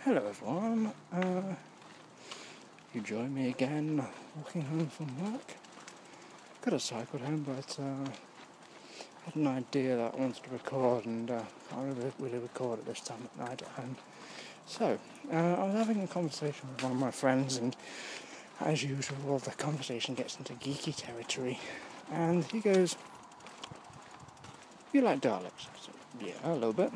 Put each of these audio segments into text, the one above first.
Hello everyone, you join me again walking home from work. Could have cycled home, but had an idea that I wanted to record and can't really record at this time at night at home. So, I was having a conversation with one of my friends, and as usual the conversation gets into geeky territory, and he goes, "You like Daleks?" I said, "Yeah, a little bit."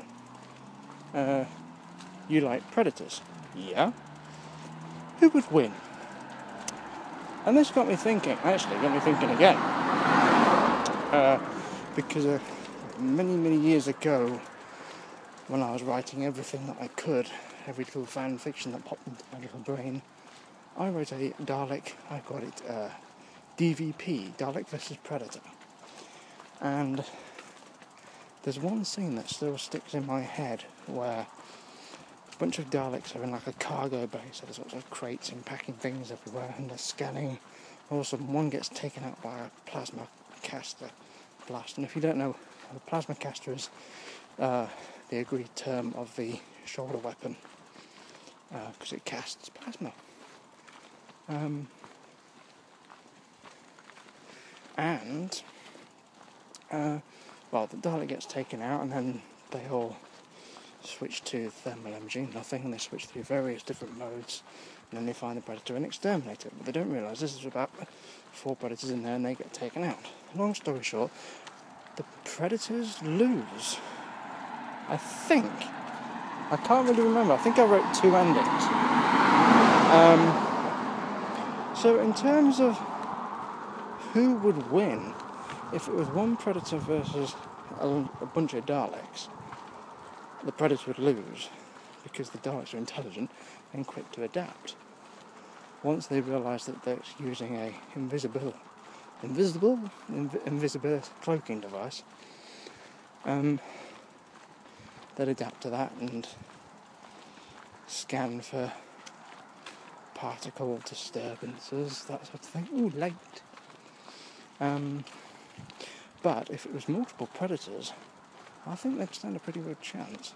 "You like Predators?" "Yeah." "Who would win?" And this got me thinking again. Because many years ago, when I was writing everything that I could, every little fan fiction that popped into my little brain, I wrote a Dalek, I called it DVP, Dalek vs Predator. And there's one scene that still sticks in my head where a bunch of Daleks are in like a cargo bay, so there's lots of crates and packing things everywhere, and they're scanning. All of a sudden, one gets taken out by a plasma caster blast. And if you don't know, a plasma caster is the agreed term of the shoulder weapon, because it casts plasma. The Dalek gets taken out, and then they all switch to thermal imaging, nothing, and they switch through various different modes, and then they find the Predator and exterminate it. But they don't realise this is about 4 Predators in there, and they get taken out. Long story short, the Predators lose. I can't really remember. I think I wrote 2 endings. So in terms of who would win, if it was one Predator versus a bunch of Daleks, the Predator would lose, because the Daleks are intelligent and quick to adapt. Once they realise that they're using a invisibility cloaking device, they'd adapt to that and scan for particle disturbances, that sort of thing. Ooh, light. But if it was multiple Predators, I think they'd stand a pretty good chance,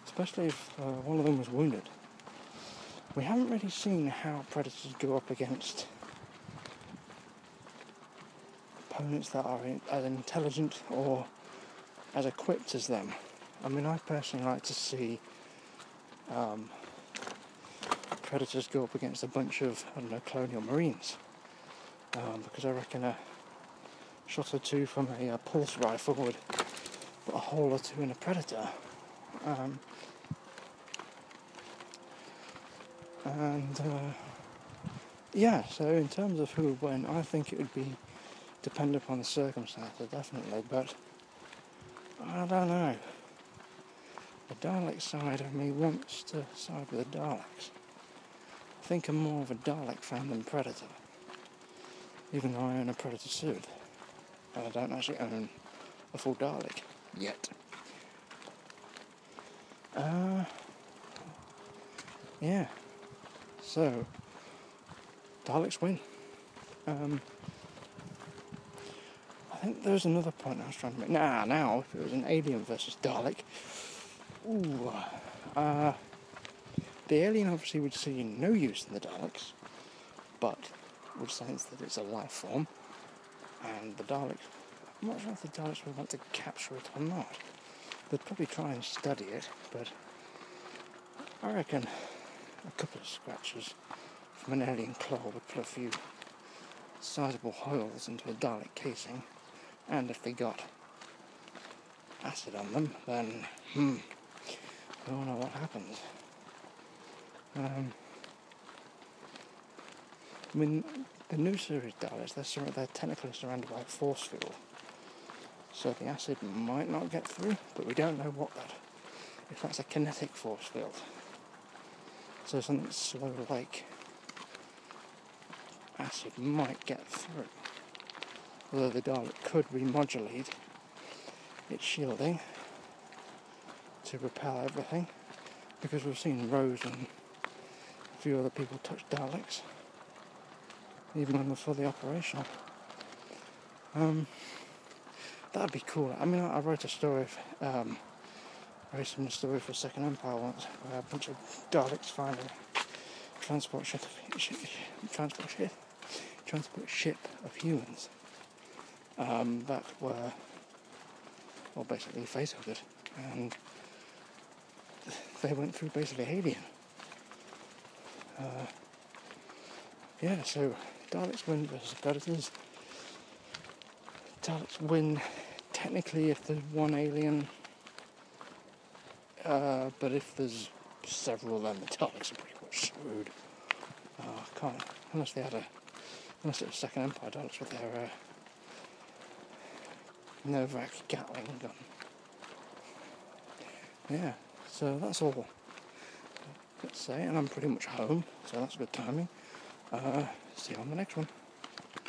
especially if one of them was wounded. We haven't really seen how Predators go up against opponents that are as intelligent or as equipped as them. I mean, I personally like to see Predators go up against a bunch of, colonial marines, because I reckon a shot or two from a pulse rifle would put a hole or two in a Predator. So in terms of who would win, I think it would be dependent upon the circumstances, definitely, but I don't know. The Dalek side of me wants to side with the Daleks. I think I'm more of a Dalek fan than Predator, even though I own a Predator suit, and I don't actually own a full Dalek yet. So Daleks win. I think there's another point I was trying to make. Now, if it was an alien versus Dalek, the alien obviously would see no use in the Daleks, but would sense that it's a life form, and the Daleks, I'm not sure if the Daleks would want to capture it or not. They'd probably try and study it, but I reckon a couple of scratches from an alien claw would put a few sizable holes into a Dalek casing, and if they got acid on them, then we all know what happens. The new series Daleks, they're technically surrounded by a force field, so the acid might not get through, but we don't know if that's a kinetic force field. So something slow like acid might get through. Although the Dalek could remodulate its shielding to repel everything, because we've seen Rose and a few other people touch Daleks, even when they're fully operational. That'd be cool. I mean, I wrote a story of Very similar story for Second Empire once, where a bunch of Daleks find a transport ship of humans that were, well, basically face-huggered, and they went through basically alien. Yeah, so Daleks win versus Predators. Daleks win technically if there's one alien, but if there's several, then the Daleks are pretty much screwed. Can't, unless it was Second Empire Daleks with their Novak Gatling gun. Yeah, so that's all. Let's say, and I'm pretty much home, so that's good timing. See you on the next one.